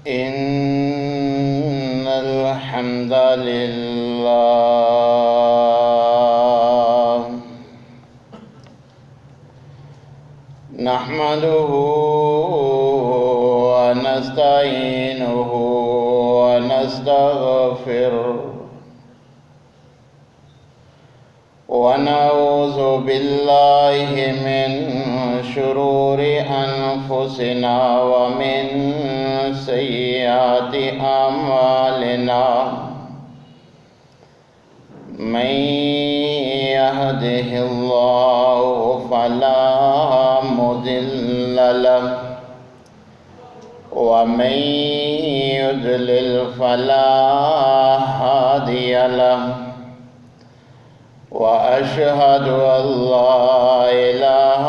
إن الحمد لله نحمده ونستعينه ونستغفره ونعوذ بالله من شرور أنفسنا ومن سيئات أعمالنا من يهده الله فلا مضل له ومن يضلل فلا هادي له وأشهد أن لا إله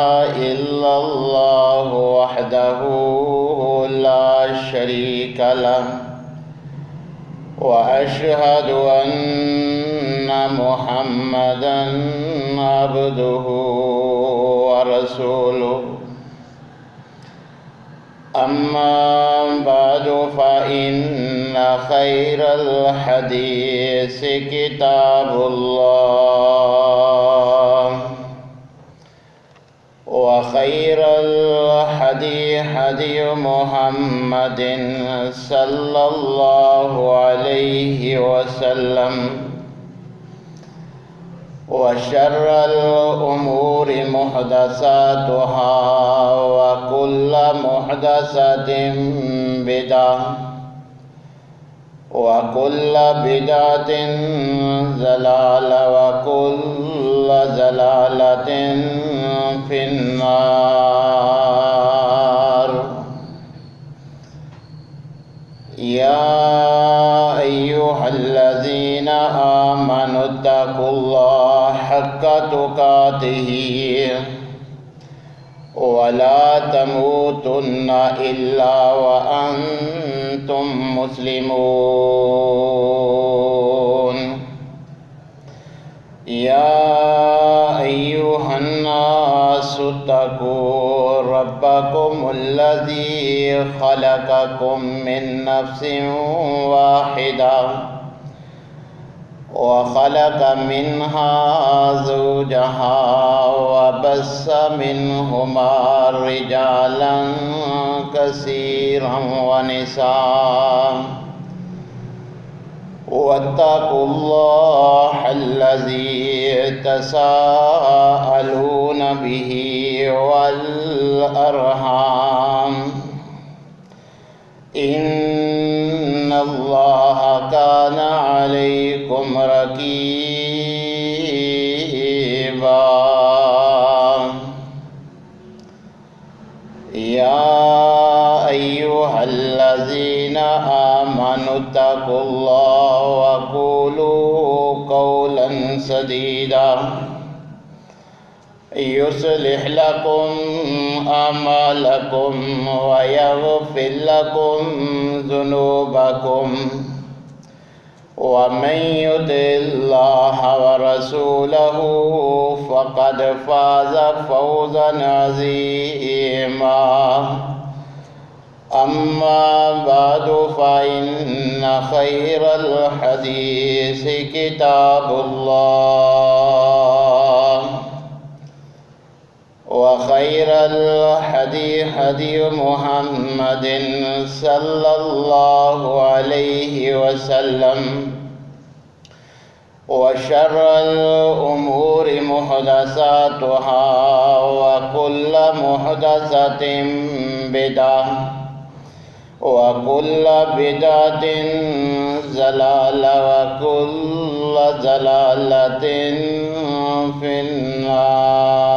إلا الله وحده لا شريك له وأشهد أن محمدًا عبده ورسوله أما بعد فإن خير الحديث كتاب الله وخير الهدي هدي محمد صلى الله عليه وسلم وشر الأمور محدثاتها وكل محدثة بدعة وكل بدعة ضلالة وكل ضلالة في النار. يا أيها الذين آمنوا اتقوا الله حق تقاته ولا تموتن إلا وأنتم مسلمون. يا أيها الناس اتقوا ربكم الذي خلقكم من نفس واحدة وخلق منها زوجها وبث منهما رجالا كثيرا ونساء واتقوا الله الذي تساءلون به والأرحام إن الله كان عليكم رقيبا. يا أيها الذين آمنوا اتقوا الله وقولوا قولا سديدا يصلح لكم أعمالكم ويغفر لكم ذنوبكم ومن يطع الله ورسوله فقد فاز فوزا عظيما. أما بعد فإن خير الحديث كتاب الله وخير الهدي هدي محمد صلى الله عليه وسلم وشر الأمور محدثاتها وكل محدثة بدعة وكل بدعة ضلالة وكل ضلالة في النار.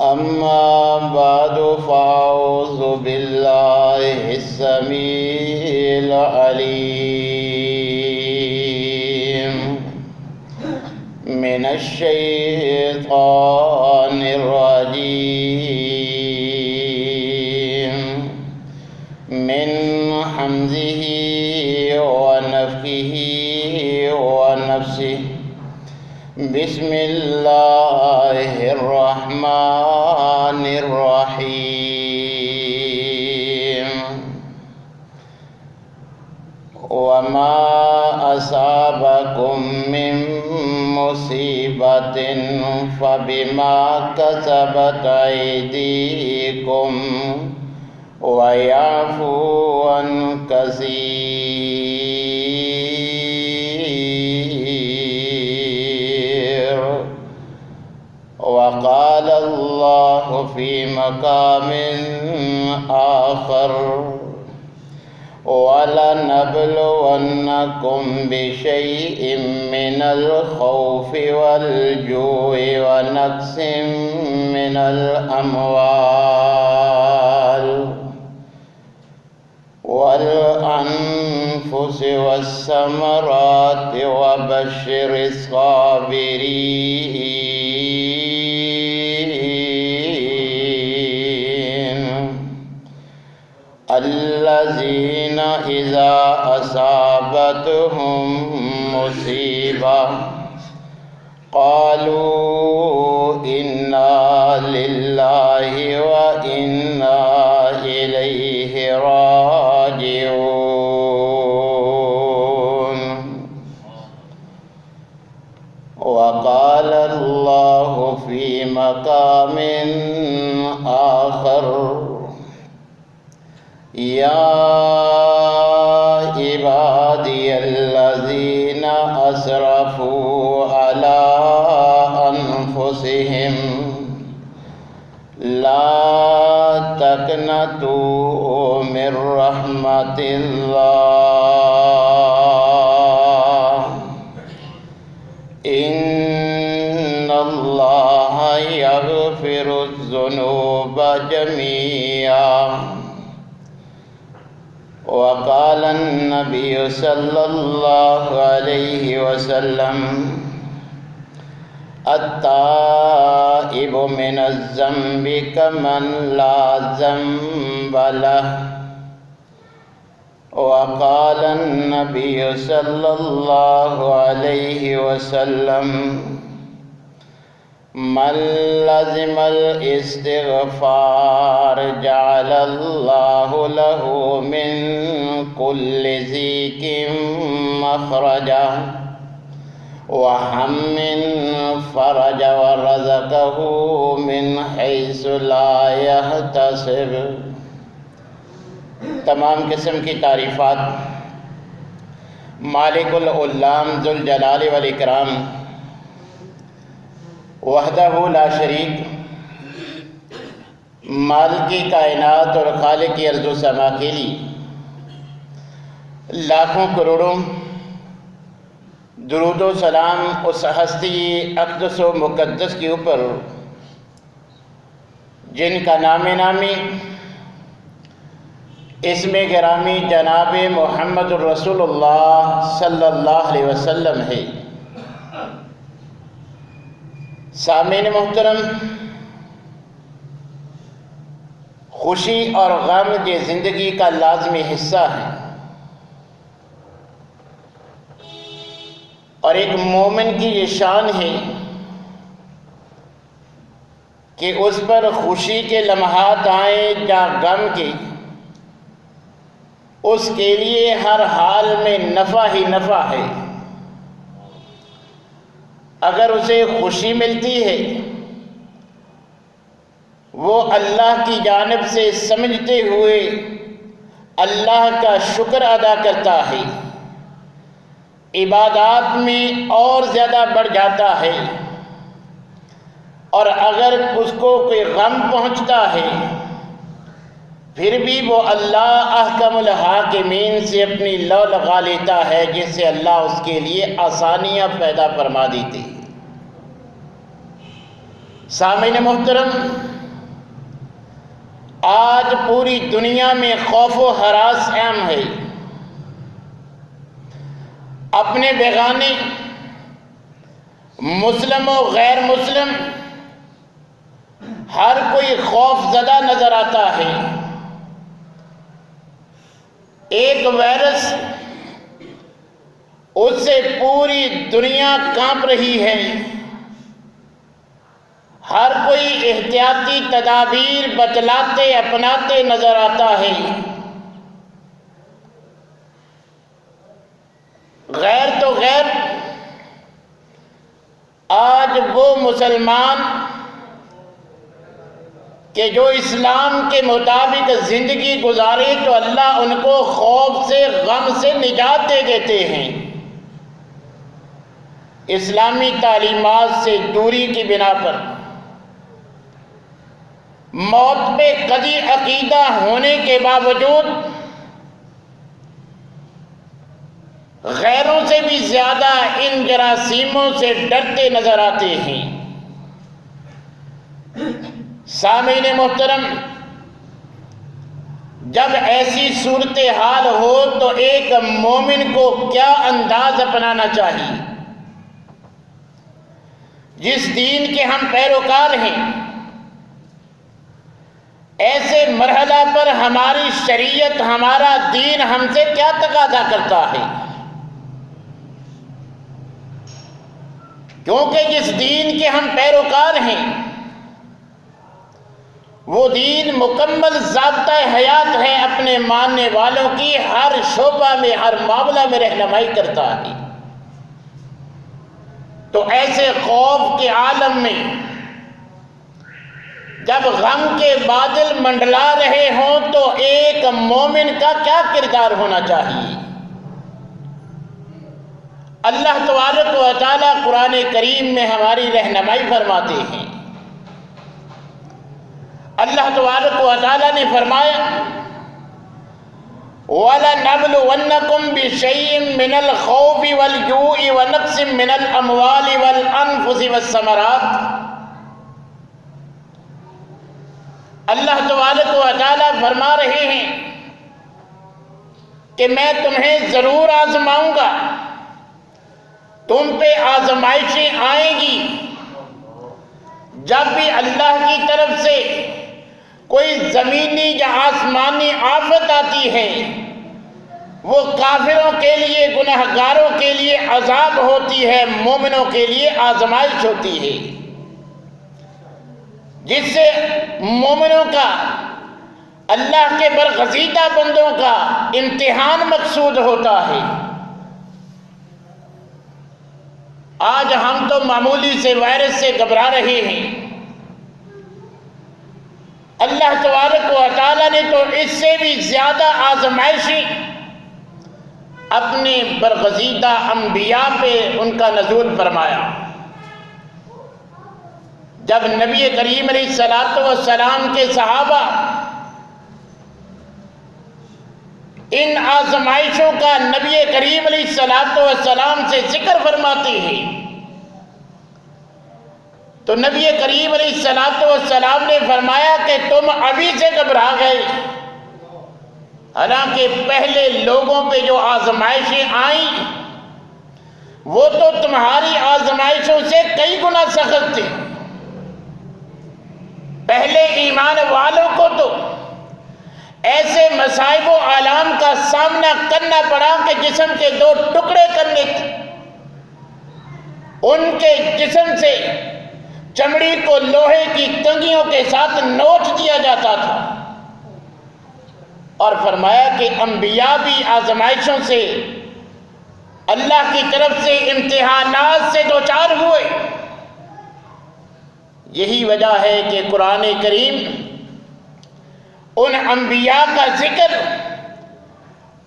أما بعد فأعوذ بالله السميع العليم من الشيطان الرجيم من حمزه ونفخه ونفسه. بسم الله الرحمن الرحيم. وما أصابكم من مصيبة فبما كسبت أيديكم ويعفو عن كثير. وقال الله في مقام آخر وَلَنَبْلُوَنَّكُمْ بِشَيْءٍ مِّنَ الْخَوْفِ وَالْجُوعِ وَنَقْصٍ مِّنَ الْأَمْوَالِ وَالْأَنفُسِ وَالثَّمَرَاتِ وَبَشِّرِ الصَّابِرِينَ الذين إذا أصابتهم مصيبة قالوا إنا لله وإنا إليه راجعون. وقال الله في مقام آخر يا عبادي الذين أسرفوا على أنفسهم لا تقنطوا من رحمة الله إن الله يغفر الذنوب جميعا. وقال النبي صلى الله عليه وسلم التائب من الذنب كمن لا ذنب له. وقال النبي صلى الله عليه وسلم من لزم الاستغفار جعل الله له من كل ضيق مخرجا وهم فرج ورزقه من حيث لا يحتسب. تمام قسم کی تعریفات مالک العلام ذوالجلال والاکرام وحدہ لا شریک مالک کائنات اور خالق ارض و سما کے لیے لاکھوں کروڑوں درود و سلام اس ہستی اقدس و مقدس کے اوپر جن کا نام نامی اسم گرامی جناب محمد الرسول اللہ صلی اللہ علیہ وسلم ہے. سامعین محترم، خوشی اور غم یہ زندگی کا لازمی حصہ ہے، اور ایک مومن کی یہ شان ہے کہ اس پر خوشی کے لمحات آئیں یا غم کے، اس کے لیے ہر حال میں نفع ہی نفع ہے. اگر اسے خوشی ملتی ہے وہ اللہ کی جانب سے سمجھتے ہوئے اللہ کا شکر ادا کرتا ہے، عبادات میں اور زیادہ بڑھ جاتا ہے. اور اگر اس کو کوئی غم پہنچتا ہے پھر بھی وہ اللہ احکم الحاکمین سے اپنی لو لگا لیتا ہے، جس سے اللہ اس کے لیے آسانیاں پیدا فرما دیتے. سامعین محترم، آج پوری دنیا میں خوف و ہراس عام ہے. اپنے بیگانے مسلم و غیر مسلم ہر کوئی خوف زدہ نظر آتا ہے. ایک وائرس اس سے پوری دنیا کانپ رہی ہے. ہر کوئی احتیاطی تدابیر بتلاتے اپناتے نظر آتا ہے. غیر تو غیر، آج وہ مسلمان کہ جو اسلام کے مطابق زندگی گزارے تو اللہ ان کو خوف سے، غم سے نجات دے دیتے ہیں۔ اسلامی تعلیمات سے دوری کی بنا پر، موت پہ قطعی عقیدہ ہونے کے باوجود غیروں سے بھی زیادہ ان جراثیموں سے ڈرتے نظر آتے ہیں۔ سامعین محترم، جب ایسی صورتحال ہو تو ایک مومن کو کیا انداز اپنانا چاہیے؟ جس دین کے ہم پیروکار ہیں، ایسے مرحلہ پر ہماری شریعت، ہمارا دین ہم سے کیا تقاضا کرتا ہے؟ کیونکہ جس دین کے ہم پیروکار ہیں وہ دین مکمل ضابطۂ حیات ہے، اپنے ماننے والوں کی ہر شعبہ میں، ہر معاملہ میں رہنمائی کرتا ہے۔ تو ایسے خوف کے عالم میں جب غم کے بادل منڈلا رہے ہوں تو ایک مومن کا کیا کردار ہونا چاہیے؟ اللہ تبارک و تعالیٰ قرآن کریم میں ہماری رہنمائی فرماتے ہیں۔ اللہ تبارک و تعالیٰ نے فرمایا وَلَنَبْلُوَنَّكُمْ بِشَيْءٍ مِّنَ الْخَوْفِ وَالْجُوعِ وَنَقْصٍ مِّنَ الْأَمْوَالِ وَالْأَنفُسِ وَالثَّمَرَاتِ۔ اللہ تبارک و تعالیٰ فرما رہے ہیں کہ میں تمہیں ضرور آزماؤں گا، تم پہ آزمائشیں آئیں گی۔ جب بھی اللہ کی طرف سے کوئی زمینی یا آسمانی آفت آتی ہے، وہ کافروں کے لیے، گنہگاروں کے لیے عذاب ہوتی ہے، مومنوں کے لیے آزمائش ہوتی ہے، جس سے مومنوں کا، اللہ کے برگزیدہ بندوں کا امتحان مقصود ہوتا ہے۔ آج ہم تو معمولی سے وائرس سے گھبرا رہے ہیں، اللہ تبارک و تعالیٰ نے تو اس سے بھی زیادہ آزمائشیں اپنے برگزیدہ انبیاء پہ ان کا نزول فرمایا۔ جب نبی کریم علیہ الصلوۃ والسلام کے صحابہ ان آزمائشوں کا نبی کریم علیہ الصلوۃ والسلام سے ذکر فرماتے ہیں تو نبی کریم علیہ الصلوۃ والسلام نے فرمایا کہ تم ابھی سے گھبرا گئے، حالانکہ پہلے لوگوں پہ جو آزمائشیں آئیں وہ تو تمہاری آزمائشوں سے کئی گنا سخت تھی۔ پہلے ایمان والوں کو تو ایسے مصائب و آلام کا سامنا کرنا پڑا کہ جسم کے دو ٹکڑے کرنے تھے، ان کے جسم سے چمڑی کو لوہے کی تنگیوں کے ساتھ نوچ دیا جاتا تھا، اور فرمایا کہ انبیاء بھی آزمائشوں سے، اللہ کی طرف سے امتحانات سے دوچار ہوئے۔ یہی وجہ ہے کہ قرآن کریم ان انبیاء کا ذکر،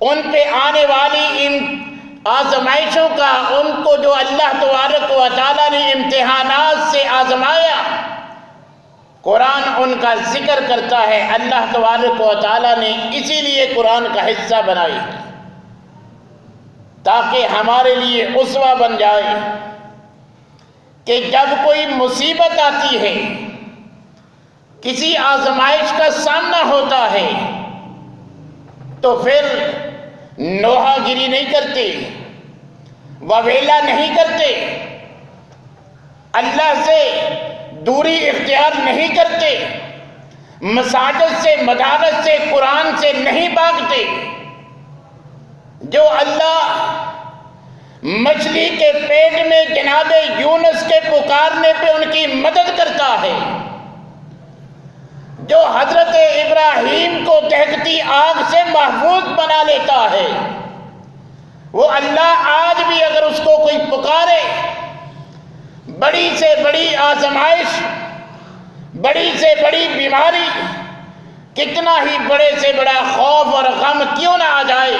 ان پہ آنے والی ان آزمائشوں کا، ان کو جو اللہ تبارک و تعالیٰ نے امتحانات سے آزمایا، قرآن ان کا ذکر کرتا ہے۔ اللہ تبارک و تعالیٰ نے اسی لیے قرآن کا حصہ بنائی ہے تاکہ ہمارے لیے اسوہ بن جائے کہ جب کوئی مصیبت آتی ہے، کسی آزمائش کا سامنا ہوتا ہے تو پھر نوحہ گیری نہیں کرتے، وویلا نہیں کرتے، اللہ سے دوری اختیار نہیں کرتے، مساجد سے، مدارس سے، قرآن سے نہیں بھاگتے۔ جو اللہ مچھلی کے پیٹ میں جناب یونس کے پکارنے پہ ان کی مدد کرتا ہے، جو حضرت ابراہیم کو دہکتی آگ سے محفوظ بنا لیتا ہے، وہ اللہ آج بھی اگر اس کو کوئی پکارے، بڑی سے بڑی آزمائش، بڑی سے بڑی بیماری، کتنا ہی بڑے سے بڑا خوف اور غم کیوں نہ آ جائے،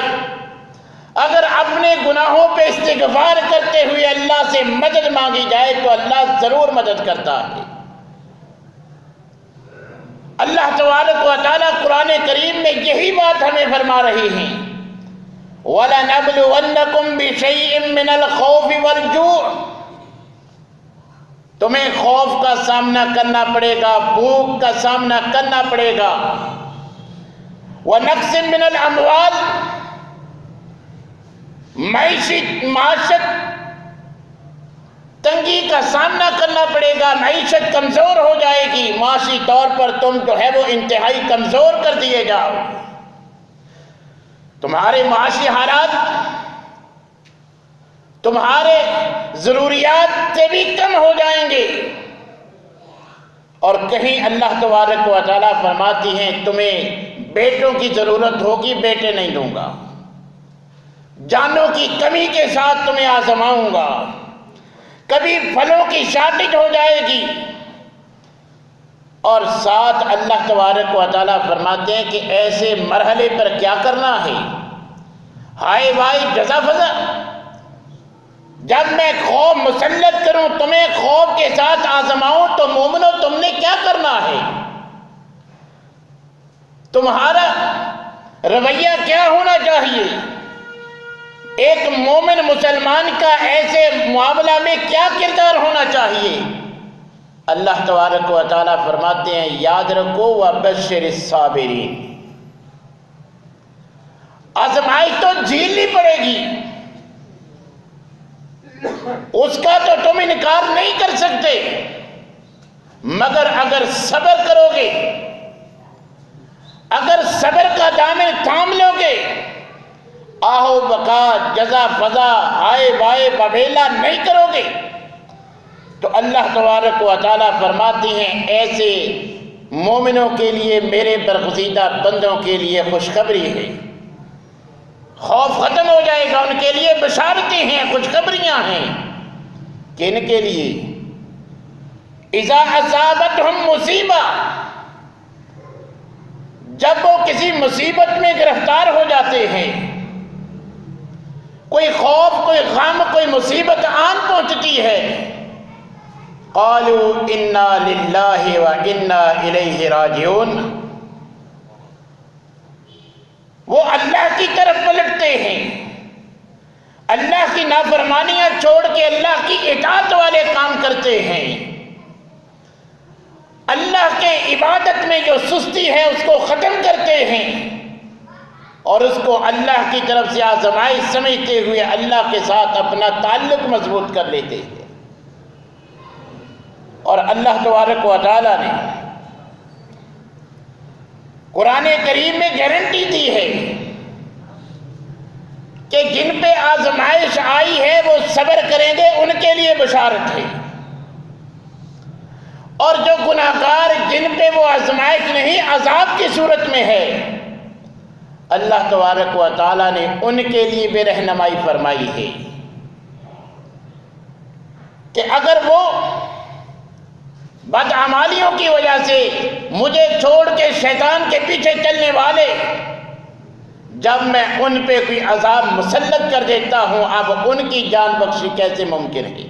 اگر اپنے گناہوں پہ استغفار کرتے ہوئے اللہ سے مدد مانگی جائے تو اللہ ضرور مدد کرتا ہے۔ اللہ تبارک و تعالیٰ قرآن کریم میں یہی بات ہمیں فرما رہی ہیں، وَلَنَبْلُوَنَّكُمْ بِشَيْءٍ مِّنَ الْخَوْفِ وَالْجُوعِ، تمہیں خوف کا سامنا کرنا پڑے گا، بھوک کا سامنا کرنا پڑے گا، وَنَقْصٍ مِّنَ الْأَمْوَالِ، معیشت تنگی کا سامنا کرنا پڑے گا، معیشت کمزور ہو جائے گی، معاشی طور پر تم جو ہے وہ انتہائی کمزور کر دیے جاؤ، تمہارے معاشی حالات تمہارے ضروریات سے بھی کم ہو جائیں گے۔ اور کہیں اللہ تبارک و تعالیٰ فرماتی ہیں تمہیں بیٹوں کی ضرورت ہوگی، بیٹے نہیں دوں گا، جانوں کی کمی کے ساتھ تمہیں آزماؤں گا، کبھی پھلوں کی شارٹیج ہو جائے گی۔ اور ساتھ اللہ تبارک و تعالیٰ فرماتے ہیں کہ ایسے مرحلے پر کیا کرنا ہے، ہائے بھائی جزا فضا، جب میں خوف مسلط کروں، تمہیں خوف کے ساتھ آزماؤں تو مومنو تم نے کیا کرنا ہے، تمہارا رویہ کیا ہونا چاہیے، ایک مومن مسلمان کا ایسے معاملہ میں کیا کردار ہونا چاہیے۔ اللہ تبارک و تعالیٰ فرماتے ہیں یاد رکھو وَبَشِّرِ الصَّابِرِينَ، آزمائش تو جھیلنی پڑے گی، اس کا تو تم انکار نہیں کر سکتے، مگر اگر صبر کرو گے، اگر صبر کا دامن تھام لو گے، آہو بقا جزا فضا ہائے بائے ببیلا نہیں کرو گے، تو اللہ تبارک و تعالیٰ فرماتے ہیں ایسے مومنوں کے لیے، میرے برگزیدہ بندوں کے لیے خوشخبری ہے، خوف ختم ہو جائے گا، ان کے لیے بشارتیں ہیں، خوشخبریاں ہیں، کن کے لیے؟ اذا اصابتہم مصیبہ، جب وہ کسی مصیبت میں گرفتار ہو جاتے ہیں، کوئی خوف، کوئی غم، کوئی مصیبت آن پہنچتی ہے، قالوا انا للہ وانا الیہ راجعون، وہ اللہ کی طرف پلٹتے ہیں، اللہ کی نافرمانیاں چھوڑ کے اللہ کی اطاعت والے کام کرتے ہیں، اللہ کے عبادت میں جو سستی ہے اس کو ختم کرتے ہیں، اور اس کو اللہ کی طرف سے آزمائش سمجھتے ہوئے اللہ کے ساتھ اپنا تعلق مضبوط کر لیتے ہیں۔ اور اللہ تبارک و تعالیٰ نے قرآن کریم میں گارنٹی دی ہے کہ جن پہ آزمائش آئی ہے وہ صبر کریں گے، ان کے لیے بشارت ہے، اور جو گناہگار جن پہ وہ آزمائش نہیں عذاب کی صورت میں ہے، اللہ تبارک و تعالیٰ نے ان کے لیے بھی رہنمائی فرمائی ہے کہ اگر وہ بدعمالیوں کی وجہ سے مجھے چھوڑ کے شیطان کے پیچھے چلنے والے، جب میں ان پہ کوئی عذاب مسلط کر دیتا ہوں، اب ان کی جان بخشی کیسے ممکن ہے؟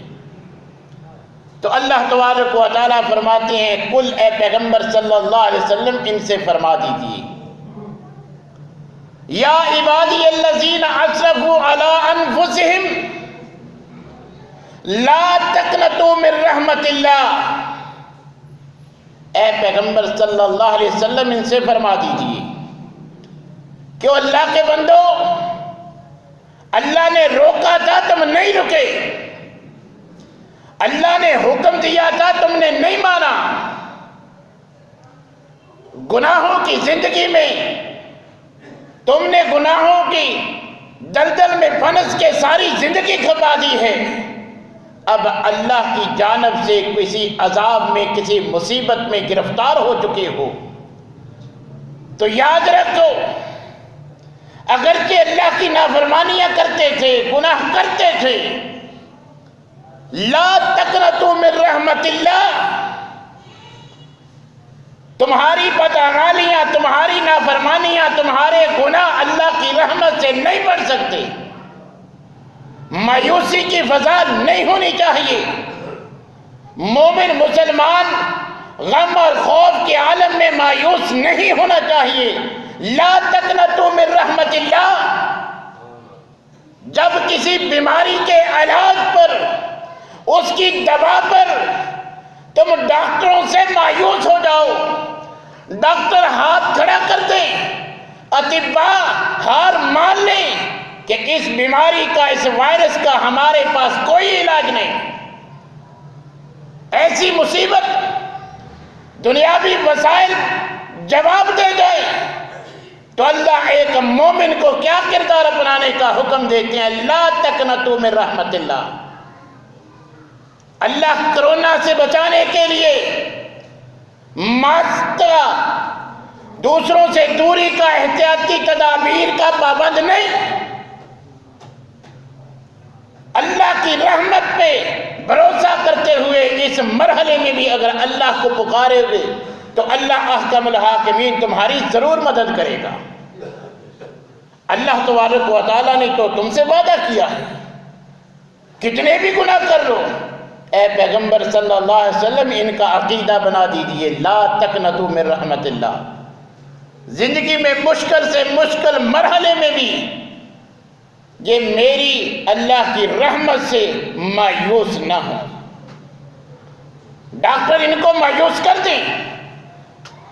تو اللہ تبارک و تعالیٰ فرماتے ہیں کل اے پیغمبر صلی اللہ علیہ وسلم ان سے فرما دیجیے یا عبادی الذین اسرفوا علی انفسہم لا تقنطوا من رحمت اللہ، اے پیغمبر صلی اللہ علیہ وسلم ان سے فرما دیجیے کہ اللہ کے بندو، اللہ نے روکا تھا تم نہیں رکے، اللہ نے حکم دیا تھا تم نے نہیں مانا، گناہوں کی زندگی میں تم نے گناہوں کی دلدل میں پھنس کے ساری زندگی کھپا دی ہے، اب اللہ کی جانب سے کسی عذاب میں، کسی مصیبت میں گرفتار ہو چکے ہو، تو یاد رکھو اگرچہ اللہ کی نافرمانیاں کرتے تھے، گناہ کرتے تھے، لا تقنطوا من رحمت اللہ، تمہاری بدعمالیاں، تمہاری نافرمانیاں، تمہارے گناہ اللہ کی رحمت سے نہیں بڑھ سکتے۔ مایوسی کی فضا نہیں ہونی چاہیے۔ مومن مسلمان غم اور خوف کے عالم میں مایوس نہیں ہونا چاہیے۔ لا تقنطوا من رحمت اللہ، جب کسی بیماری کے علاج پر، اس کی دوا پر تم ڈاکٹروں سے مایوس ہو جاؤ، ڈاکٹر ہاتھ کھڑا کر دیں، اطباء ہار مان لیں کہ اس بیماری کا، اس وائرس کا ہمارے پاس کوئی علاج نہیں، ایسی مصیبت دنیاوی وسائل جواب دے گئے، تو اللہ ایک مومن کو کیا کردار اپنانے کا حکم دیتے ہیں؟ لا تقنطوا من رحمت اللہ۔ اللہ کرونا سے بچانے کے لیے ماسک، دوسروں سے دوری کا، احتیاطی تدابیر کا پابند نہیں۔ اللہ کی رحمت پہ بھروسہ کرتے ہوئے اس مرحلے میں بھی اگر اللہ کو پکارے ہوئے تو اللہ احکم الحاکمین تمہاری ضرور مدد کرے گا۔ اللہ تبارک و تعالیٰ نے تو تم سے وعدہ کیا ہے، کتنے بھی گناہ کر لو، اے پیغمبر صلی اللہ علیہ وسلم ان کا عقیدہ بنا دیجئے، لا تقنطوا من رحمت اللہ۔ زندگی میں مشکل سے مشکل مرحلے میں بھی یہ میری اللہ کی رحمت سے مایوس نہ ہو۔ ڈاکٹر ان کو مایوس کر دیں،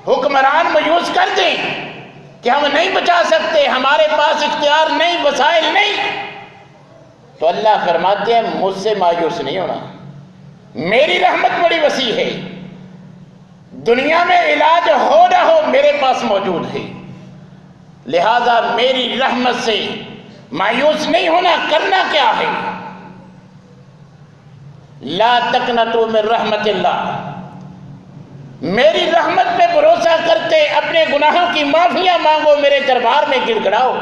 حکمران مایوس کر دیں کہ ہم نہیں بچا سکتے، ہمارے پاس اختیار نہیں، وسائل نہیں، تو اللہ فرماتے ہیں مجھ سے مایوس نہیں ہونا، میری رحمت بڑی وسیع ہے، دنیا میں علاج ہو نہ ہو میرے پاس موجود ہے، لہذا میری رحمت سے مایوس نہیں ہونا۔ کرنا کیا ہے؟ لا تقنطوا من رحمت اللہ، میری رحمت پہ بھروسہ کرتے اپنے گناہوں کی معافیاں مانگو، میرے دربار میں گڑ گڑاؤ،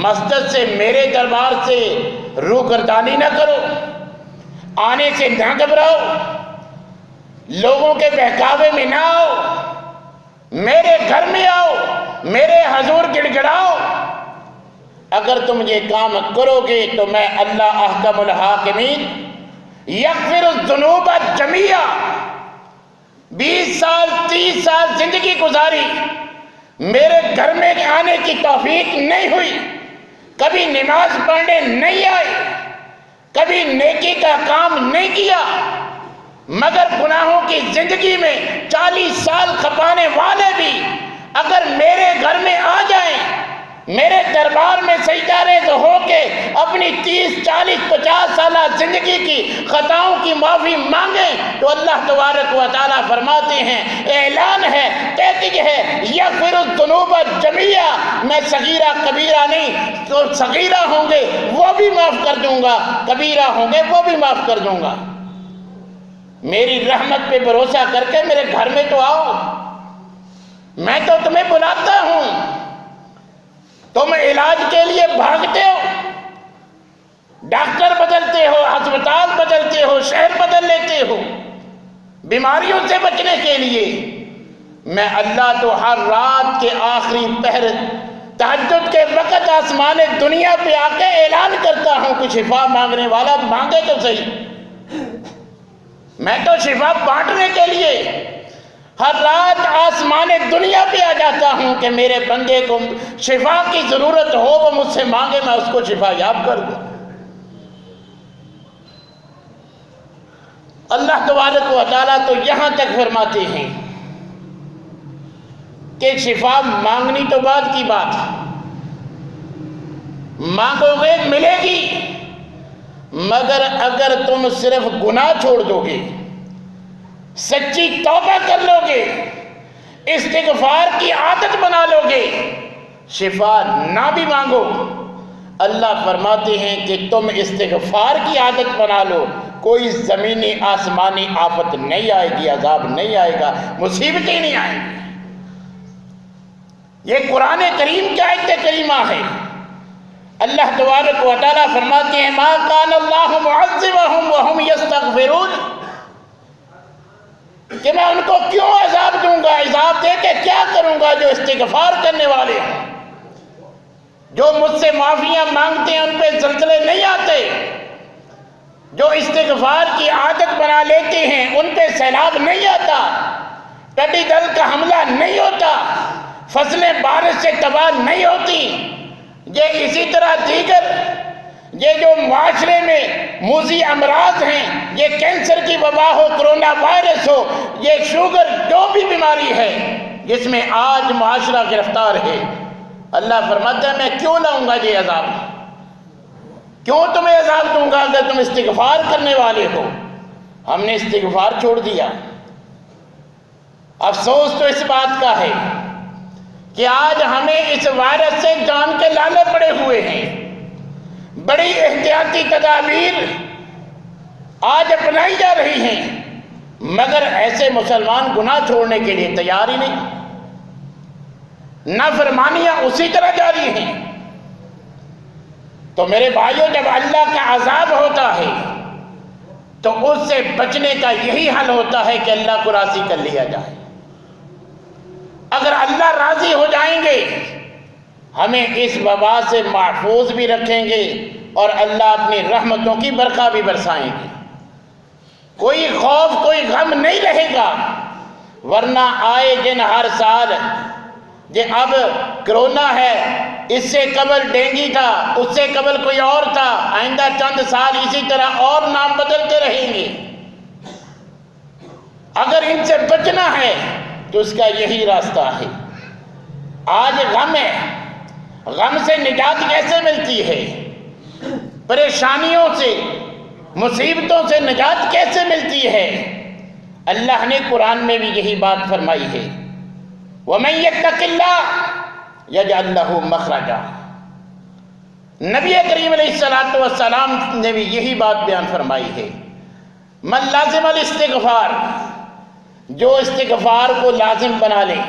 مسجد سے، میرے دربار سے روگردانی نہ کرو، آنے سے نہ گھبراؤ، لوگوں کے بہکاوے میں نہ آؤ، میرے گھر میں آؤ، میرے حضور گڑ گڑاؤ۔ اگر تم یہ کام کرو گے تو میں اللہ احکم الحاکمین یغفر الذنوب جمیعا، 20 سال 30 سال زندگی گزاری، میرے گھر میں آنے کی توفیق نہیں ہوئی، کبھی نماز پڑھنے نہیں آئی، کبھی نیکی کا کام نہیں کیا، مگر گناہوں کی زندگی میں 40 سال کھپانے والے بھی اگر میرے گھر میں آ جائیں، میرے دربار میں سجدہ ریز ہو کے اپنی 30 40 50 سالہ زندگی کی خطاؤں کی معافی مانگیں تو اللہ تبارک و تعالیٰ فرماتے ہیں، اعلان ہے، تحقیق ہے، یغفر الذنوب جمیعا، میں صغیرہ کبیرہ نہیں، تو صغیرہ ہوں گے وہ بھی معاف کر دوں گا، کبیرہ ہوں گے وہ بھی معاف کر دوں گا۔ میری رحمت پہ بھروسہ کر کے میرے گھر میں تو آؤ، میں تو تمہیں بلاتا ہوں، تم علاج کے لیے بھاگتے ہو، ڈاکٹر بدلتے ہو، ہسپتال بدلتے ہو، شہر بدل لیتے ہو بیماریوں سے بچنے کے لیے۔ میں اللہ تو ہر رات کے آخری پہر تہجد کے وقت آسمان دنیا پہ آ کے اعلان کرتا ہوں کہ شفا مانگنے والا مانگے تو صحیح، میں تو شفا بانٹنے کے لیے ہر رات آسمان دنیا پہ آ جاتا ہوں کہ میرے بندے کو شفا کی ضرورت ہو وہ مجھ سے مانگے، میں اس کو شفا یاب کر دوں۔ اللہ تبارک و تعالیٰ تو یہاں تک فرماتے ہیں کہ شفا مانگنی تو بعد کی بات، مانگو گے ملے گی، مگر اگر تم صرف گناہ چھوڑ دو گے، سچی توبہ کر لو گے، استغفار کی عادت بنا لو گے، شفا نہ بھی مانگو، اللہ فرماتے ہیں کہ تم استغفار کی عادت بنا لو، کوئی زمینی آسمانی آفت نہیں آئے گی، عذاب نہیں آئے گا، مصیبتیں نہیں آئیں گی۔ یہ قرآن کریم کی آیت کریمہ ہے۔ اللہ تبارک و تعالیٰ فرماتے ہیں ما کان اللہ معذبہم وہم یستغفرون، کہ میں ان کو کیوں عذاب دوں گا، عذاب دے کے کیا کروں گا جو استغفار کرنے والے ہیں، جو مجھ سے معافیاں مانگتے ہیں ان پہ زلزلے نہیں آتے، جو استغفار کی عادت بنا لیتے ہیں ان پہ سیلاب نہیں آتا، ٹڈی دل کا حملہ نہیں ہوتا، فصلیں بارش سے تباہ نہیں ہوتی۔ یہ اسی طرح دیگر یہ جو معاشرے میں موذی امراض ہیں، یہ کینسر کی وبا ہو، کرونا وائرس ہو، یہ شوگر، جو بھی بیماری ہے جس میں آج معاشرہ گرفتار ہے، اللہ فرماتا ہے میں کیوں لاؤں گا یہ عذاب، کیوں تمہیں عذاب دوں گا اگر تم استغفار کرنے والے ہو۔ ہم نے استغفار چھوڑ دیا۔ افسوس تو اس بات کا ہے کہ آج ہمیں اس وائرس سے جان کے لالے پڑے ہوئے ہیں۔ بڑی احتیاطی تدابیر آج اپنائی جا رہی ہیں، مگر ایسے مسلمان گناہ چھوڑنے کے لیے تیار ہی نہیں، نافرمانیاں اسی طرح جاری ہیں۔ تو میرے بھائیوں، جب اللہ کا عذاب ہوتا ہے تو اس سے بچنے کا یہی حل ہوتا ہے کہ اللہ کو راضی کر لیا جائے۔ اگر اللہ راضی ہو جائیں گے ہمیں اس وبا سے محفوظ بھی رکھیں گے اور اللہ اپنی رحمتوں کی برکھا بھی برسائیں گے۔ کوئی خوف، کوئی غم نہیں رہے گا، ورنہ آئے دن ہر سال یہ اب کرونا ہے، اس سے قبل ڈینگی تھا، اس سے قبل کوئی اور تھا، آئندہ چند سال اسی طرح اور نام بدلتے رہیں گے۔ اگر ان سے بچنا ہے تو اس کا یہی راستہ ہے۔ آج غم ہے، غم سے نجات کیسے ملتی ہے، پریشانیوں سے، مصیبتوں سے نجات کیسے ملتی ہے؟ اللہ نے قرآن میں بھی یہی بات فرمائی ہے، وَمَن يَتَّقِ اللَّهَ يَجْعَل لَّهُ مَخْرَجًا۔ نبی کریم علیہ السلام نے بھی یہی بات بیان فرمائی ہے، من لازم الاستغفار، جو استغفار کو لازم بنا لیں،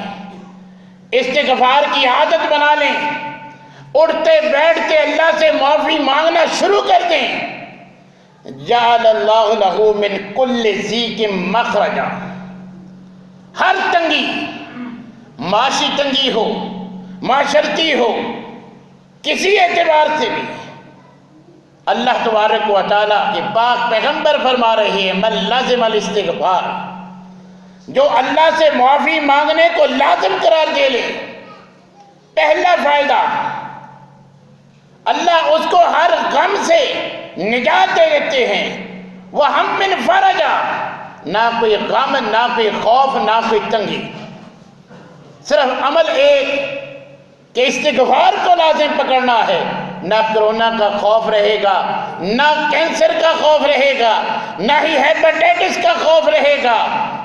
استغفار کی عادت بنا لیں، اٹھتے بیٹھتے اللہ سے معافی مانگنا شروع کر دیں، جعل اللہ لہ من کل ضیق مخرجا، ہر تنگی، معاشی تنگی ہو، معاشرتی ہو، کسی اعتبار سے بھی، اللہ تبارک و تعالیٰ کے پاک پیغمبر فرما رہے ہیں من لازم الاستغفار، جو اللہ سے معافی مانگنے کو لازم قرار دے لے، پہلا فائدہ اللہ اس کو ہر غم سے نجات دے دیتے ہیں۔ وہ ہم من فرجا، نہ کوئی غم، نہ کوئی خوف، نہ کوئی تنگی، صرف عمل ایک کہ استغفار کو لازم پکڑنا ہے، نہ کرونا کا خوف رہے گا، نہ کینسر کا خوف رہے گا، نہ ہی ہیپاٹائٹس کا خوف رہے گا،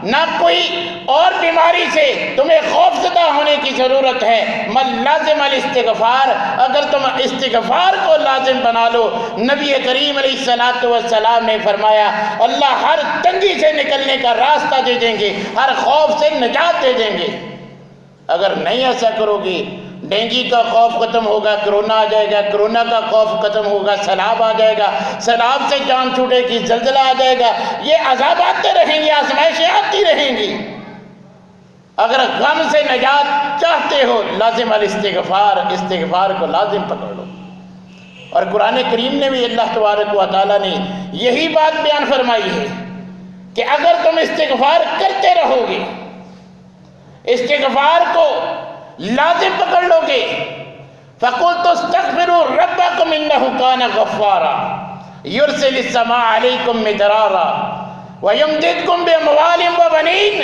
نہ کوئی اور بیماری سے تمہیں خوف زدہ ہونے کی ضرورت ہے۔ من لازم الاستغفار، اگر تم استغفار کو لازم بنا لو، نبی کریم علیہ السلام نے فرمایا اللہ ہر تنگی سے نکلنے کا راستہ دے دیں گے، ہر خوف سے نجات دے دیں گے۔ اگر نہیں ایسا کرو گے، ڈینگی کا خوف ختم ہوگا، کرونا آ جائے گا، کرونا کا خوف ختم ہوگا، سیلاب آ جائے گا، سیلاب سے جان چھوٹے گی، زلزلہ آ جائے گا، یہ عذاب آتے رہیں گے، آزمائشیں آتی رہیں گی۔ اگر غم سے نجات چاہتے ہو لازم الاستغفار، استغفار کو لازم پکڑ لو۔ اور قرآن کریم نے بھی اللہ تبارک و تعالیٰ نے یہی بات بیان فرمائی ہے کہ اگر تم استغفار کرتے رہو گے، استغفار کو لازم پکڑ لو گے، فَقُلْتُ اسْتَغْفِرُوا رَبَّكُمْ إِنَّهُ كَانَ غَفَّارًا يُرْسِلِ السَّمَاءَ عَلَيْكُمْ مِدْرَارًا وَيُمْدِدْكُمْ بِأَمْوَالٍ وَبَنِينَ۔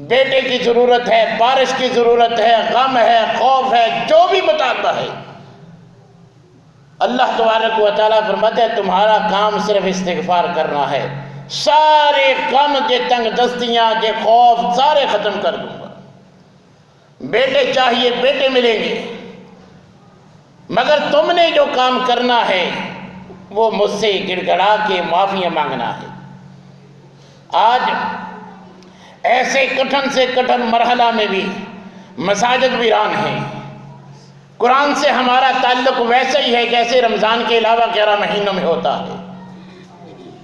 بیٹے کی ضرورت ہے، بارش کی ضرورت ہے، غم ہے، خوف ہے، جو بھی بتاتا ہے، اللہ تبارک و تعالیٰ فرماتا ہے تمہارا کام صرف استغفار کرنا ہے، سارے غم، یہ تنگ دستیاں، یہ خوف سارے ختم کر دوں گا۔ بیٹے چاہیے بیٹے ملیں گے، مگر تم نے جو کام کرنا ہے وہ مجھ سے گڑ گڑا کے معافیاں مانگنا ہے۔ آج ایسے کٹھن سے کٹھن مرحلہ میں بھی مساجد ویران ہیں۔ قرآن سے ہمارا تعلق ویسا ہی ہے جیسے رمضان کے علاوہ 11 مہینوں میں ہوتا ہے۔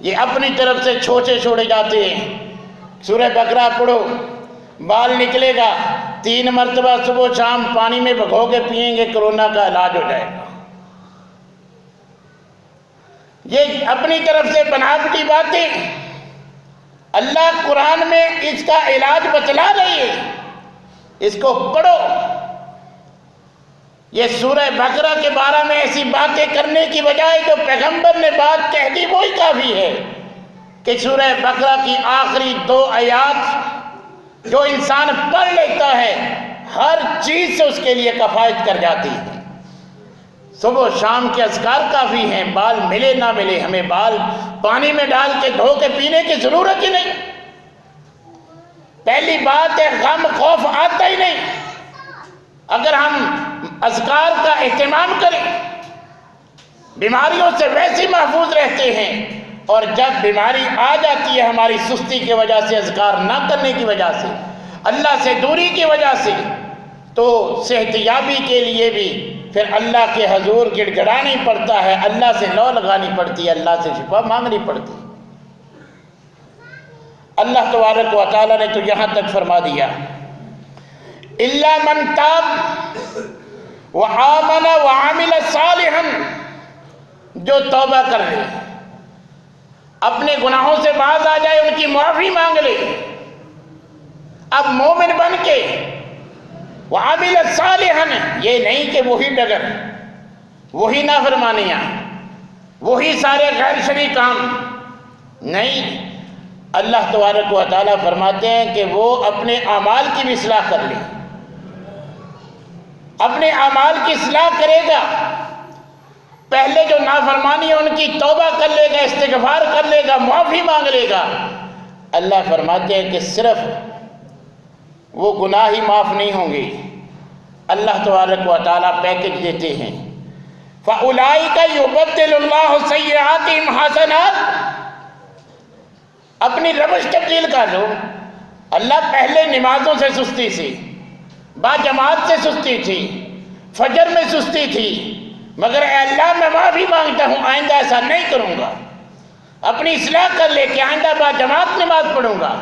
یہ اپنی طرف سے چھوچے چھوڑے جاتے ہیں، سورہ بقرہ پڑھو، بال نکلے گا 3 مرتبہ صبح شام پانی میں بھگو کے پئیں گے، کرونا کا علاج ہو جائے گا۔ یہ اپنی طرف سے بناوٹی باتیں اللہ قرآن میں اس کا علاج بتلا رہی ہے، اس کو پڑھو۔ یہ سورہ بقرہ کے بارے میں ایسی باتیں کرنے کی بجائے جو پیغمبر نے بات کہہ دی وہی کافی ہے کہ سورہ بقرہ کی آخری 2 آیات جو انسان پڑھ لیتا ہے ہر چیز سے اس کے لیے کفایت کر جاتی ہے۔ صبح و شام کے اذکار کافی ہیں، بال ملے نہ ملے، ہمیں بال پانی میں ڈال کے دھو کے پینے کی ضرورت ہی نہیں۔ پہلی بات ہے غم خوف آتا ہی نہیں اگر ہم اذکار کا اہتمام کریں۔ بیماریوں سے ویسے محفوظ رہتے ہیں، اور جب بیماری آ جاتی ہے ہماری سستی کی وجہ سے، اذکار نہ کرنے کی وجہ سے، اللہ سے دوری کی وجہ سے، تو صحت یابی کے لیے بھی پھر اللہ کے حضور گڑ گڑانی پڑتا ہے، اللہ سے لو لگانی پڑتی ہے، اللہ سے شفا مانگنی پڑتی ہے۔ اللہ تبارک و تعالیٰ نے تو یہاں تک فرما دیا الا من تاب وآمن وعمل صالحا، جو توبہ کر لے، اپنے گناہوں سے باز آ جائے، ان کی معافی مانگ لے، اب مومن بن کے وعمل صالحا، یہ نہیں کہ وہی ڈگر، وہی نافرمانیاں، وہی سارے غیر شرعی کام، نہیں، اللہ تبارک و تعالیٰ فرماتے ہیں کہ وہ اپنے اعمال کی بھی اصلاح کر لے، اپنے اعمال کی اصلاح کرے گا، پہلے جو نافرمانی ہے ان کی توبہ کر لے گا، استغفار کر لے گا، معافی مانگ لے گا۔ اللہ فرماتے ہیں کہ صرف وہ گناہ ہی معاف نہیں ہوں گے، اللہ تبارک و تعالیٰ پیکج دیتے ہیں فَأُولَئِكَ يُبَدِّلُ اللَّهُ سَيِّئَاتِهِمْ حَسَنَاتٍ، اپنی روش تبدیل کر لو۔ اللہ پہلے نمازوں سے سستی تھی، با جماعت سے سستی تھی، فجر میں سستی تھی، مگر اے اللہ میں معافی مانگتا ہوں آئندہ ایسا نہیں کروں گا، اپنی اصلاح کر لے کہ آئندہ با جماعت نماز پڑھوں گا۔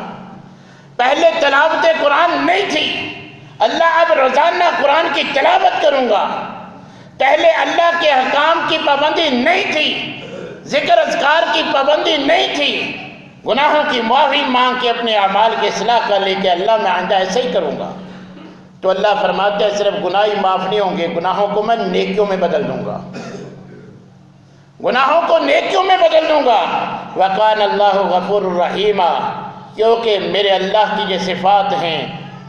پہلے تلاوت قرآن نہیں تھی، اللہ اب روزانہ قرآن کی تلاوت کروں گا۔ پہلے اللہ کے احکام کی پابندی نہیں تھی، ذکر اذکار کی پابندی نہیں تھی، گناہوں کی معافی مانگ کے اپنے اعمال کی اصلاح کر لے کہ اللہ میں آئندہ ایسا ہی کروں گا، تو اللہ فرماتے ہیں صرف گناہ ہی معاف نہیں ہوں گے، گناہوں کو میں نیکیوں میں بدل دوں گا، گناہوں کو نیکیوں میں بدل دوں گا۔ وَقَانَ اللَّهُ غَفُورٌ رَحِيمًا، کیونکہ میرے اللہ کی یہ صفات ہیں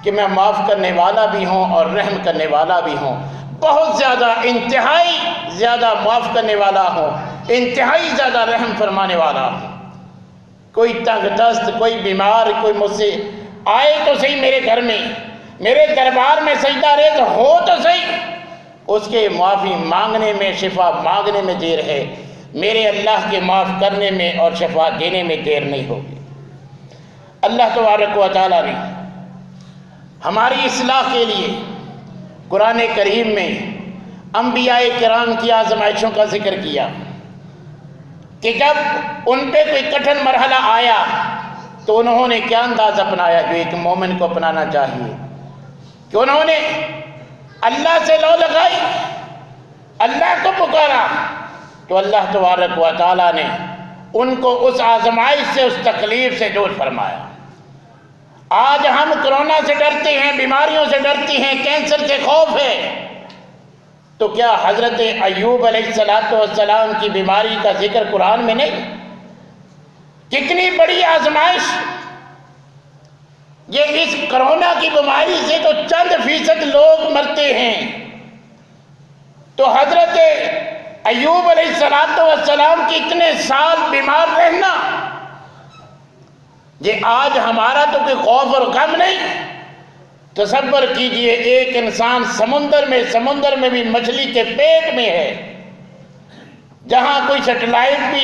کہ میں معاف کرنے والا بھی ہوں اور رحم کرنے والا بھی ہوں، بہت زیادہ انتہائی زیادہ معاف کرنے والا ہوں، انتہائی زیادہ رحم فرمانے والا ہوں۔ کوئی تنگ دست، کوئی بیمار، کوئی مجھ سے آئے تو صحیح میرے گھر میں، میرے دربار میں سجدہ ریز ہو تو صحیح، اس کے معافی مانگنے میں، شفا مانگنے میں دیر ہے، میرے اللہ کے معاف کرنے میں اور شفا دینے میں دیر نہیں ہوگی۔ اللہ تبارک و تعالیٰ نے ہماری اصلاح کے لیے قرآن کریم میں انبیاء کرام کی آزمائشوں کا ذکر کیا کہ جب ان پہ کوئی کٹھن مرحلہ آیا تو انہوں نے کیا انداز اپنایا جو ایک مومن کو اپنانا چاہیے، کہ انہوں نے اللہ سے لو لگائی، اللہ کو پکارا، تو اللہ تبارک و تعالیٰ نے ان کو اس آزمائش سے، اس تکلیف سے دور فرمایا۔ آج ہم کرونا سے ڈرتے ہیں، بیماریوں سے ڈرتے ہیں، کینسر سے خوف ہے، تو کیا حضرت ایوب علیہ السلام کی بیماری کا ذکر قرآن میں نہیں؟ کتنی بڑی آزمائش! یہ اس کرونا کی بیماری سے تو چند فیصد لوگ مرتے ہیں، تو حضرت ایوب علیہ السلام کی اتنے سال بیمار رہنا، یہ آج ہمارا تو کوئی خوف اور غم نہیں۔ تصور کیجئے ایک انسان سمندر میں بھی مچھلی کے پیٹ میں ہے، جہاں کوئی سیٹلائٹ بھی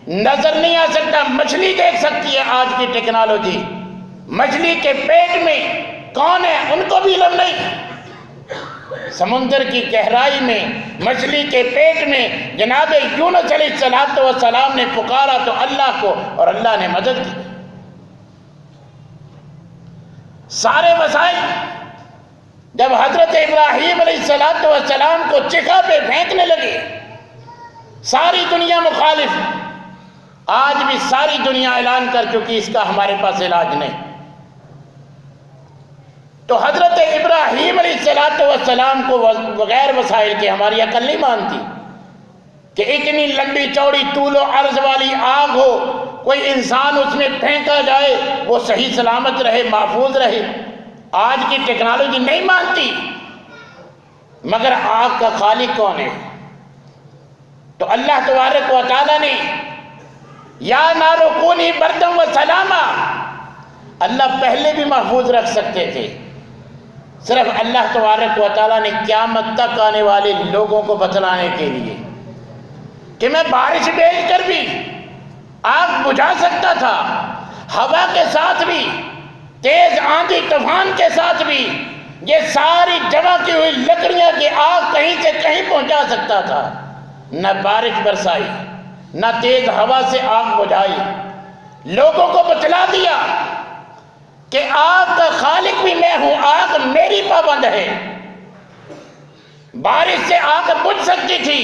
نظر نہیں آ سکتا، مچھلی دیکھ سکتی ہے آج کی ٹیکنالوجی، مچھلی کے پیٹ میں کون ہے ان کو بھی جرم نہیں۔ سمندر کی گہرائی میں مچھلی کے پیٹ میں جناب یونس علیہ السلام نے پکارا تو اللہ کو، اور اللہ نے مدد کی۔ سارے وسائل جب حضرت ابراہیم علیہ السلام کو چکھا پہ پھینکنے لگے، ساری دنیا مخالف، آج بھی ساری دنیا اعلان کر چکی اس کا ہمارے پاس علاج نہیں، تو حضرت ابراہیم علیہ السلام کو بغیر وسائل کے ہماری عقل نہیں مانتی کہ اتنی لمبی چوڑی طول و عرض والی آگ ہو، کوئی انسان اس میں پھینکا جائے وہ صحیح سلامت رہے، محفوظ رہے۔ آج کی ٹیکنالوجی نہیں مانتی، مگر آگ کا خالق کون ہے؟ تو اللہ تبارک و تعالیٰ نے یا نار کونی بردم و سلاما، اللہ پہلے بھی محفوظ رکھ سکتے تھے، صرف اللہ تبارک و تعالیٰ نے قیامت تک آنے والے لوگوں کو بتلانے کے لیے کہ میں بارش بھیج کر بھی آگ بجھا سکتا تھا، ہوا کے ساتھ بھی، تیز آندھی طوفان کے ساتھ بھی، یہ ساری جمع کی ہوئی لکڑیاں کی آگ کہیں سے کہیں پہنچا سکتا تھا۔ نہ بارش برسائی، نہ تیز ہوا سے آگ بجھائی، لوگوں کو بتلا دیا کہ آگ کا خالق بھی میں ہوں، آگ میری پابند ہے۔ بارش سے آگ بجھ سکتی تھی،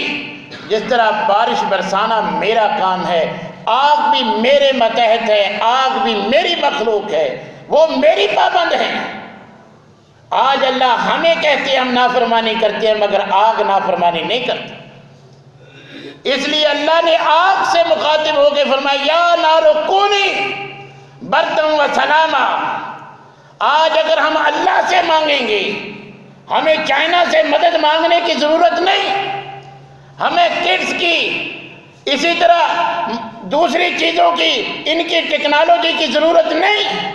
جس طرح بارش برسانا میرا کام ہے، آگ بھی میرے ماتحت ہے، آگ بھی میری مخلوق ہے، وہ میری پابند ہے۔ آج اللہ ہمیں کہتے ہیں ہم نافرمانی کرتے ہیں، مگر آگ نافرمانی نہیں کرتی۔ اس لیے اللہ نے آگ سے مخاطب ہو کے فرمایا یا نار کونی بردم و سلاما۔ آج اگر ہم اللہ سے مانگیں گے، ہمیں چائنا سے مدد مانگنے کی ضرورت نہیں، ہمیں کٹس کی، اسی طرح دوسری چیزوں کی، ان کی ٹیکنالوجی کی ضرورت نہیں۔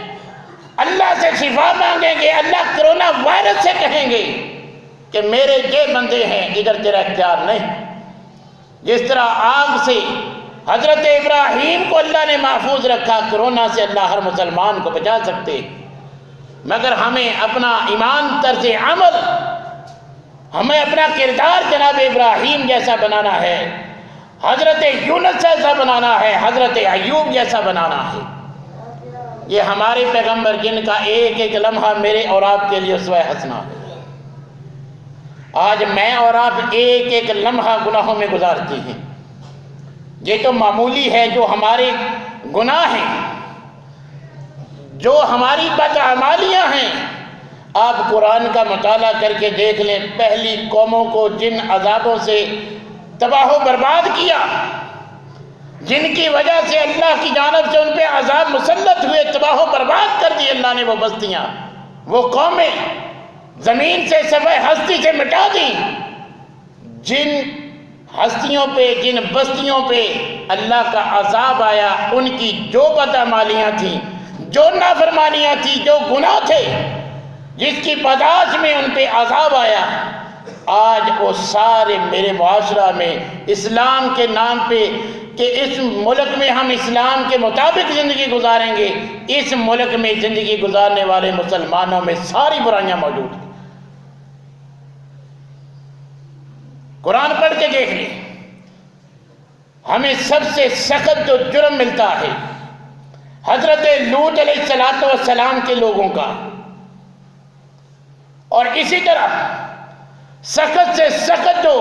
اللہ سے شفا مانگیں گے، اللہ کرونا وائرس سے کہیں گے کہ میرے یہ بندے ہیں، ادھر تیرا اختیار نہیں۔ جس طرح آگ سے حضرت ابراہیم کو اللہ نے محفوظ رکھا، کرونا سے اللہ ہر مسلمان کو بچا سکتے، مگر ہمیں اپنا ایمان طرز عمل، ہمیں اپنا کردار جناب ابراہیم جیسا بنانا ہے، حضرت یونس جیسا بنانا ہے، حضرت ایوب جیسا بنانا ہے۔ یہ ہمارے پیغمبر جن کا ایک ایک لمحہ میرے اور آپ کے لیے اسوہ حسنہ ہے۔ آج میں اور آپ ایک ایک لمحہ گناہوں میں گزارتے ہیں، یہ تو معمولی ہے، جو ہمارے گناہ ہیں، جو ہماری بدعمالیاں ہیں۔ آپ قرآن کا مطالعہ کر کے دیکھ لیں، پہلی قوموں کو جن عذابوں سے تباہ و برباد کیا، جن کی وجہ سے اللہ کی جانب سے ان پہ عذاب مسلط ہوئے، تباہ و برباد کر دی اللہ نے وہ بستیاں، وہ قومیں زمین سے صفحہ ہستی سے مٹا دی۔ جن ہستیوں پہ، جن بستیوں پہ اللہ کا عذاب آیا، ان کی جو بدعمالیاں تھیں، جو نافرمانیاں تھیں، جو گناہ تھے، جس کی پاداش میں ان پہ عذاب آیا، آج وہ سارے میرے معاشرہ میں اسلام کے نام پہ کہ اس ملک میں ہم اسلام کے مطابق زندگی گزاریں گے، اس ملک میں زندگی گزارنے والے مسلمانوں میں ساری برائیاں موجود ہیں۔ قرآن پڑھ کے دیکھ لیں، ہمیں سب سے سخت جو جرم ملتا ہے حضرت لوط علیہ السلام کے لوگوں کا، اور اسی طرح سخت سے سخت جو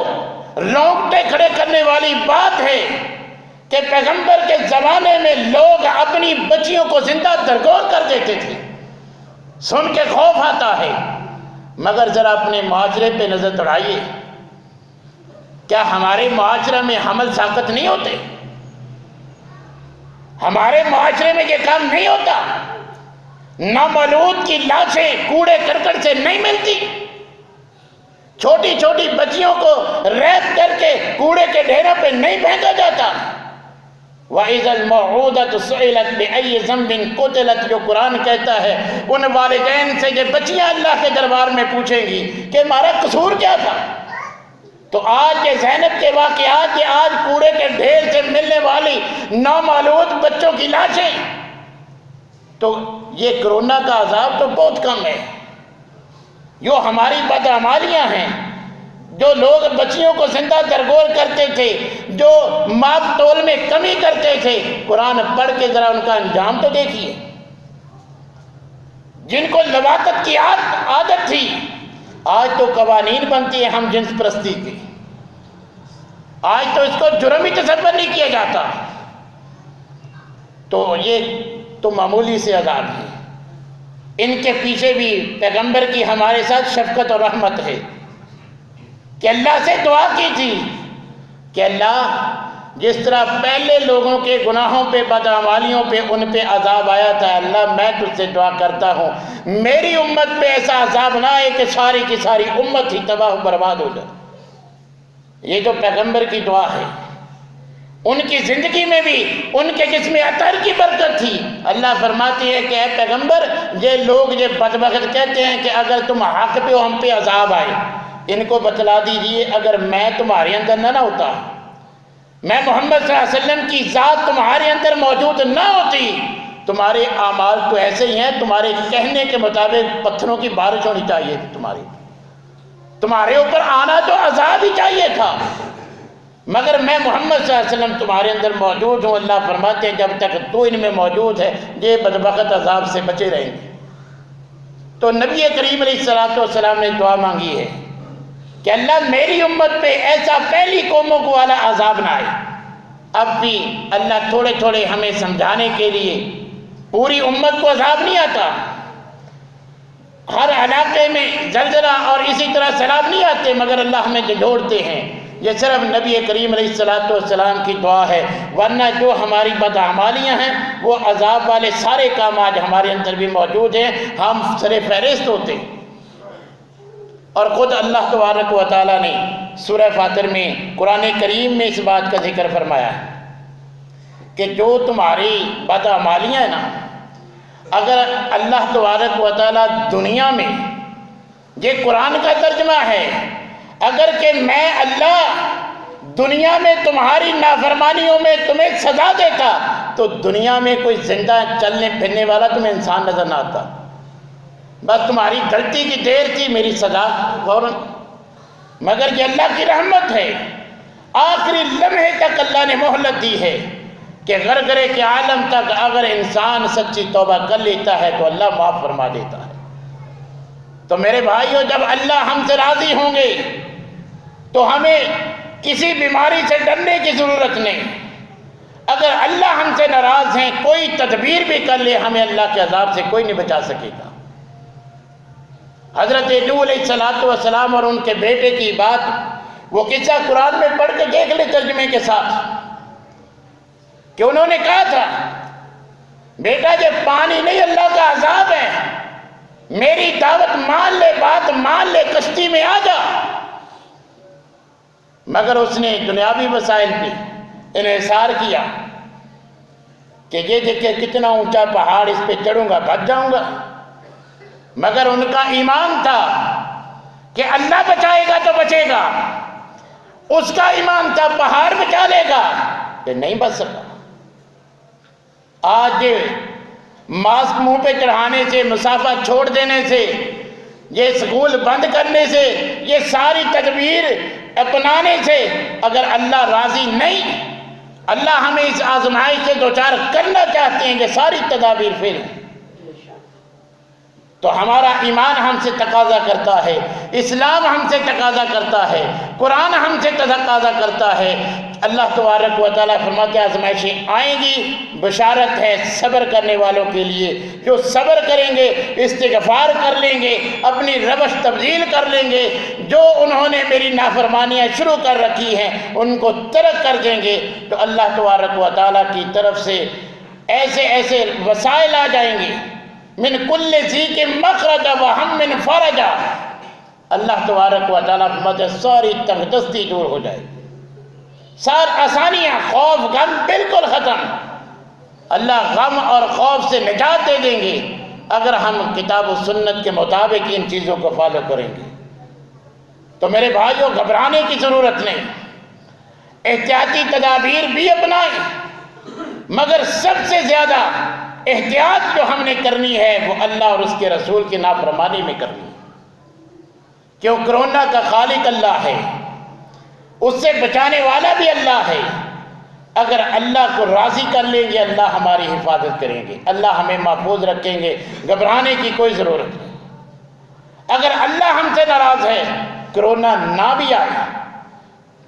رونگٹے کھڑے کرنے والی بات ہے کہ پیغمبر کے زمانے میں لوگ اپنی بچیوں کو زندہ درگور کر دیتے تھے، سن کے خوف آتا ہے۔ مگر ذرا اپنے معاشرے پہ نظر دوڑائیے، کیا ہمارے معاشرے میں حمل ساقط نہیں ہوتے؟ ہمارے معاشرے میں یہ کام نہیں ہوتا؟ نامولود کی لاشیں کوڑے کرکٹ سے نہیں ملتی؟ چھوٹی چھوٹی بچیوں کو ریپ کر کے کوڑے کے ڈھیروں پہ نہیں پھینکا جاتا؟ وَإِذَا الْمَوْعُودَةُ سُئِلَتْ بِأَيِّ ذَنبٍ قُتِلَتْ، جو قرآن کہتا ہے ان والدین سے یہ بچیاں اللہ کے دربار میں پوچھیں گی کہ ہمارا قصور کیا تھا۔ تو آج یہ زینب کے واقعات، یہ آج کوڑے کے ڈھیر سے ملنے والی نامولود بچوں کی لاشیں، تو یہ کرونا کا عذاب تو بہت کم ہے، جو ہماری بدعمالیاں ہیں، جو لوگ بچیوں کو زندہ درگور کرتے تھے، جو ماپ تول میں کمی کرتے تھے، قرآن پڑھ کے ذرا ان کا انجام تو دیکھیے۔ جن کو لواطت کی عادت تھی، آج تو قوانین بنتی ہیں ہم جنس پرستی کی، آج تو اس کو جرم ہی تصور نہیں کیا جاتا۔ تو یہ تو معمولی سے عذاب ہے، ان کے پیچھے بھی پیغمبر کی ہمارے ساتھ شفقت اور رحمت ہے کہ اللہ سے دعا کی تھی کہ اللہ جس طرح پہلے لوگوں کے گناہوں پہ، بدعمالیوں پہ، ان پہ عذاب آیا تھا، اللہ میں تجھ سے دعا کرتا ہوں میری امت پہ ایسا عذاب نہ آئے کہ ساری کی ساری امت ہی تباہ و برباد ہو جائے۔ یہ تو پیغمبر کی دعا ہے۔ ان کی زندگی میں بھی ان کے جسم عطر کی برکت تھی۔ اللہ فرماتی ہے کہ اے پیغمبر، یہ لوگ یہ بدبخت کہتے ہیں کہ اگر تم حق پہ ہو ہم پہ عذاب آئے، ان کو بتلا دیجئے اگر میں تمہارے اندر نہ ہوتا، میں محمد صلی اللہ علیہ وسلم کی ذات تمہارے اندر موجود نہ ہوتی، تمہارے اعمال تو ایسے ہی ہیں، تمہارے کہنے کے مطابق پتھروں کی بارش ہونی چاہیے تھی، تمہارے اوپر آنا تو عذاب ہی چاہیے تھا، مگر میں محمد صلی اللہ علیہ وسلم تمہارے اندر موجود ہوں۔ اللہ فرماتے ہیں جب تک تو ان میں موجود ہے یہ بدبخت عذاب سے بچے رہیں گے۔ تو نبی کریم علیہ السلام نے دعا مانگی ہے کہ اللہ میری امت پہ ایسا پہلی قوموں کو والا عذاب نہ آئے۔ اب بھی اللہ تھوڑے تھوڑے ہمیں سمجھانے کے لیے، پوری امت کو عذاب نہیں آتا، ہر علاقے میں زلزلہ اور اسی طرح سیلاب نہیں آتے، مگر اللہ ہمیں جھنجھوڑتے ہیں۔ یہ صرف نبی کریم علیہ السلام کی دعا ہے، ورنہ جو ہماری بدعمالیاں ہیں وہ عذاب والے سارے کام آج ہمارے اندر بھی موجود ہیں، ہم سر فہرست ہوتے۔ اور خود اللہ تبارک و تعالیٰ نے سورہ فاطر میں، قرآن کریم میں اس بات کا ذکر فرمایا ہے کہ جو تمہاری بدعمالیاں ہیں نا، اگر اللہ تبارک و تعالیٰ دنیا میں، یہ قرآن کا ترجمہ ہے، اگر کہ میں اللہ دنیا میں تمہاری نافرمانیوں میں تمہیں سزا دیتا تو دنیا میں کوئی زندہ چلنے پھرنے والا تمہیں انسان نظر نہ آتا، بس تمہاری غلطی کی دیر تھی، میری سزا فوراً۔ مگر یہ اللہ کی رحمت ہے، آخری لمحے تک اللہ نے مہلت دی ہے کہ غرغرے کے عالم تک اگر انسان سچی توبہ کر لیتا ہے تو اللہ معاف فرما دیتا ہے۔ تو میرے بھائیو، جب اللہ ہم سے راضی ہوں گے تو ہمیں کسی بیماری سے ڈرنے کی ضرورت نہیں۔ اگر اللہ ہم سے ناراض ہیں، کوئی تدبیر بھی کر لے، ہمیں اللہ کے عذاب سے کوئی نہیں بچا سکے گا۔ حضرت نوح علیہ السلام اور ان کے بیٹے کی بات، وہ قصہ قرآن میں پڑھ کے دیکھ لے ترجمے کے ساتھ، کہ انہوں نے کہا تھا بیٹا یہ پانی نہیں اللہ کا عذاب ہے، میری دعوت مان لے، بات مان لے، کشتی میں آ جا۔ مگر اس نے دنیاوی وسائل پہ انحصار کیا کہ یہ دیکھے کتنا اونچا پہاڑ، اس پہ چڑھوں گا بچ جاؤں گا۔ مگر ان کا ایمان تھا کہ اللہ بچائے گا تو بچے گا، اس کا ایمان تھا پہاڑ بچا لے گا، کہ نہیں بچ سکا۔ آج ماسک منہ پہ چڑھانے سے، مسافہ چھوڑ دینے سے، یہ سکول بند کرنے سے، یہ ساری تدبیر اپنانے سے اگر اللہ راضی نہیں، اللہ ہمیں اس آزمائش سے دوچار کرنا چاہتے ہیں کہ ساری تدابیر فیل ہیں، تو ہمارا ایمان ہم سے تقاضا کرتا ہے، اسلام ہم سے تقاضا کرتا ہے، قرآن ہم سے تقاضا کرتا ہے۔ اللہ تبارک و تعالیٰ فرماتے ہیں آزمائشیں آئیں گی، بشارت ہے صبر کرنے والوں کے لیے، جو صبر کریں گے، استغفار کر لیں گے، اپنی روش تبدیل کر لیں گے، جو انہوں نے میری نافرمانیاں شروع کر رکھی ہیں ان کو ترک کر دیں گے، تو اللہ تبارک و تعالیٰ کی طرف سے ایسے ایسے وسائل آ جائیں گے، من کل ذیک مخرج وہم من فرجا، اللہ تبارک و تعالیٰ فرماتے ہیں ساری تنگ دستی دور ہو جائے گی، ساری آسانیاں، خوف غم بالکل ختم۔ اللہ غم اور خوف سے نجات دے دیں گے اگر ہم کتاب و سنت کے مطابق ان چیزوں کو فالو کریں گے۔ تو میرے بھائیوں، گھبرانے کی ضرورت نہیں، احتیاطی تدابیر بھی اپنائیں، مگر سب سے زیادہ احتیاط جو ہم نے کرنی ہے وہ اللہ اور اس کے رسول کی نافرمانی میں کرنی ہے۔ کہ وہ کرونا کا خالق اللہ ہے، اس سے بچانے والا بھی اللہ ہے۔ اگر اللہ کو راضی کر لیں گے اللہ ہماری حفاظت کریں گے، اللہ ہمیں محفوظ رکھیں گے، گھبرانے کی کوئی ضرورت نہیں۔ اگر اللہ ہم سے ناراض ہے، کرونا نہ بھی آئے،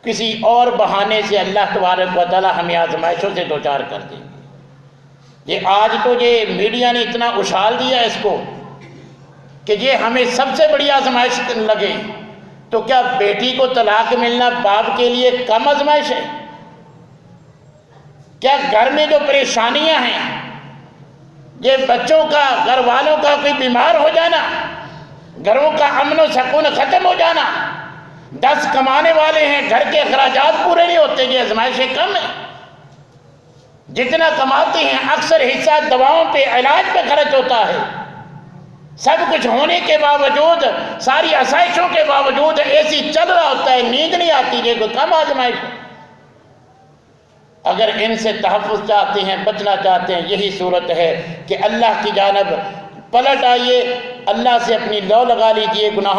کسی اور بہانے سے اللہ تبارک و تعالی ہمیں آزمائشوں سے دوچار کر دیں گے۔ یہ آج تو یہ میڈیا نے اتنا اچھال دیا اس کو کہ یہ ہمیں سب سے بڑی آزمائش لگے، تو کیا بیٹی کو طلاق ملنا باپ کے لیے کم آزمائش ہے؟ کیا گھر میں جو پریشانیاں ہیں، یہ بچوں کا، گھر والوں کا کوئی بیمار ہو جانا، گھروں کا امن و سکون ختم ہو جانا، 10 کمانے والے ہیں گھر کے اخراجات پورے نہیں ہوتے، یہ آزمائشیں کم ہیں؟ جتنا کماتے ہیں اکثر حصہ دواؤں پہ، علاج پہ خرچ ہوتا ہے۔ سب کچھ ہونے کے باوجود، ساری آسائشوں کے باوجود اے سی چل رہا ہوتا ہے، نیند نہیں آتی، یہ کوئی کم آزمائش ہے؟ اگر ان سے تحفظ چاہتے ہیں، بچنا چاہتے ہیں، یہی صورت ہے کہ اللہ کی جانب پلٹ آئیے، اللہ سے اپنی لو لگا لیجئے، گناہوں